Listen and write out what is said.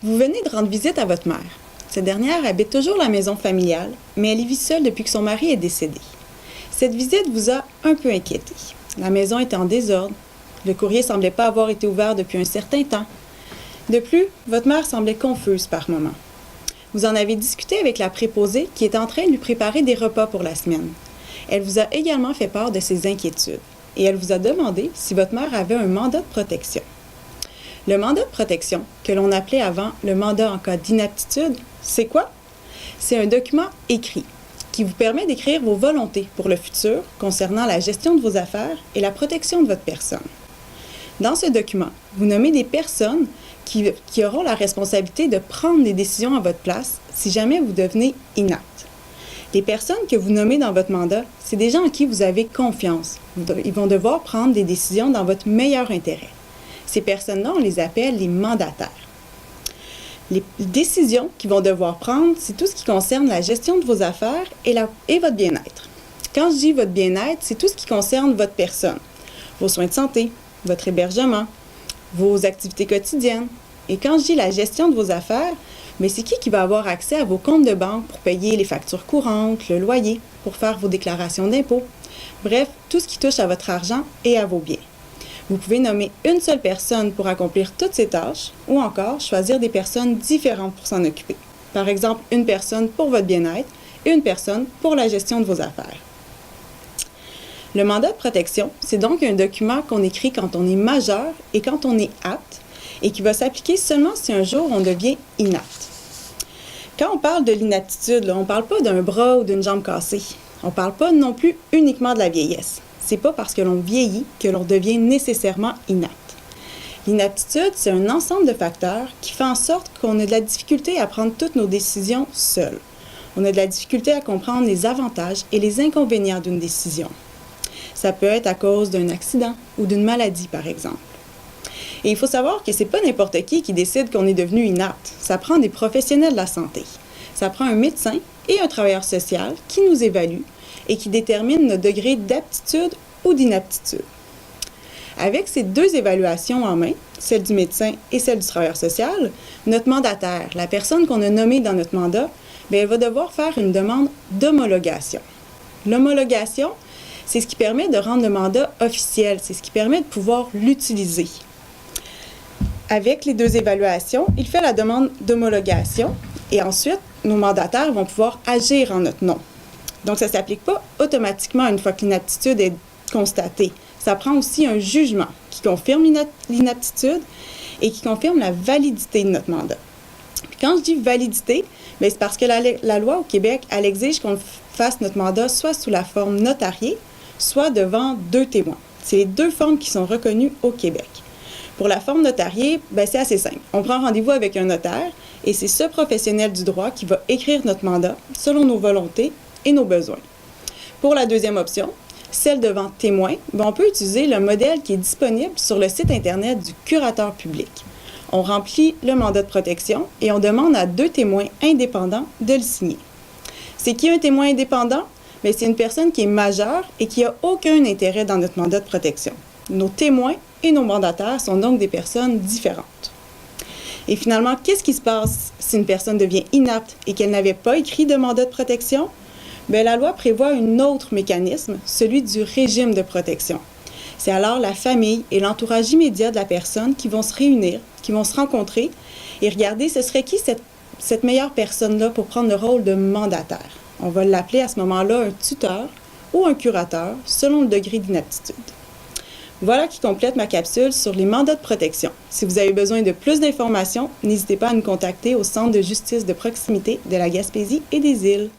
Vous venez de rendre visite à votre mère. Cette dernière habite toujours la maison familiale, mais elle y vit seule depuis que son mari est décédé. Cette visite vous a un peu inquiété. La maison était en désordre. Le courrier semblait pas avoir été ouvert depuis un certain temps. De plus, votre mère semblait confuse par moments. Vous en avez discuté avec la préposée qui était en train de lui préparer des repas pour la semaine. Elle vous a également fait part de ses inquiétudes et elle vous a demandé si votre mère avait un mandat de protection. Le mandat de protection, que l'on appelait avant le mandat en cas d'inaptitude, c'est quoi? C'est un document écrit qui vous permet d'écrire vos volontés pour le futur concernant la gestion de vos affaires et la protection de votre personne. Dans ce document, vous nommez des personnes qui auront la responsabilité de prendre des décisions à votre place si jamais vous devenez inapte. Les personnes que vous nommez dans votre mandat, c'est des gens en qui vous avez confiance. Ils vont devoir prendre des décisions dans votre meilleur intérêt. Ces personnes-là, on les appelle les mandataires. Les décisions qu'ils vont devoir prendre, c'est tout ce qui concerne la gestion de vos affaires et votre bien-être. Quand je dis votre bien-être, c'est tout ce qui concerne votre personne, vos soins de santé, votre hébergement, vos activités quotidiennes. Et quand je dis la gestion de vos affaires, mais c'est qui va avoir accès à vos comptes de banque pour payer les factures courantes, le loyer, pour faire vos déclarations d'impôts. Bref, tout ce qui touche à votre argent et à vos biens. Vous pouvez nommer une seule personne pour accomplir toutes ces tâches ou encore choisir des personnes différentes pour s'en occuper. Par exemple, une personne pour votre bien-être et une personne pour la gestion de vos affaires. Le mandat de protection, c'est donc un document qu'on écrit quand on est majeur et quand on est apte et qui va s'appliquer seulement si un jour on devient inapte. Quand on parle de l'inaptitude, on ne parle pas d'un bras ou d'une jambe cassée. On ne parle pas non plus uniquement de la vieillesse. C'est pas parce que l'on vieillit que l'on devient nécessairement inapte. L'inaptitude, c'est un ensemble de facteurs qui fait en sorte qu'on a de la difficulté à prendre toutes nos décisions seuls. On a de la difficulté à comprendre les avantages et les inconvénients d'une décision. Ça peut être à cause d'un accident ou d'une maladie, par exemple. Et il faut savoir que c'est pas n'importe qui décide qu'on est devenu inapte. Ça prend des professionnels de la santé. Ça prend un médecin et un travailleur social qui nous évaluent et qui détermine notre degré d'aptitude ou d'inaptitude. Avec ces deux évaluations en main, celle du médecin et celle du travailleur social, notre mandataire, la personne qu'on a nommée dans notre mandat, elle va devoir faire une demande d'homologation. L'homologation, c'est ce qui permet de rendre le mandat officiel, c'est ce qui permet de pouvoir l'utiliser. Avec les deux évaluations, il fait la demande d'homologation et ensuite, nos mandataires vont pouvoir agir en notre nom. Donc, ça ne s'applique pas automatiquement une fois que l'inaptitude est constatée. Ça prend aussi un jugement qui confirme l'inaptitude et qui confirme la validité de notre mandat. Puis quand je dis validité, c'est parce que la loi au Québec, elle exige qu'on fasse notre mandat soit sous la forme notariée, soit devant 2 témoins. C'est les 2 formes qui sont reconnues au Québec. Pour la forme notariée, c'est assez simple. On prend rendez-vous avec un notaire et c'est ce professionnel du droit qui va écrire notre mandat selon nos volontés et nos besoins. Pour la deuxième option, celle devant témoin, on peut utiliser le modèle qui est disponible sur le site Internet du curateur public. On remplit le mandat de protection et on demande à 2 témoins indépendants de le signer. C'est qui un témoin indépendant? C'est une personne qui est majeure et qui n'a aucun intérêt dans notre mandat de protection. Nos témoins et nos mandataires sont donc des personnes différentes. Et finalement, qu'est-ce qui se passe si une personne devient inapte et qu'elle n'avait pas écrit de mandat de protection? La loi prévoit un autre mécanisme, celui du régime de protection. C'est alors la famille et l'entourage immédiat de la personne qui vont se réunir, qui vont se rencontrer et regarder ce serait qui cette meilleure personne-là pour prendre le rôle de mandataire. On va l'appeler à ce moment-là un tuteur ou un curateur selon le degré d'inaptitude. Voilà qui complète ma capsule sur les mandats de protection. Si vous avez besoin de plus d'informations, n'hésitez pas à nous contacter au Centre de justice de proximité de la Gaspésie et des Îles.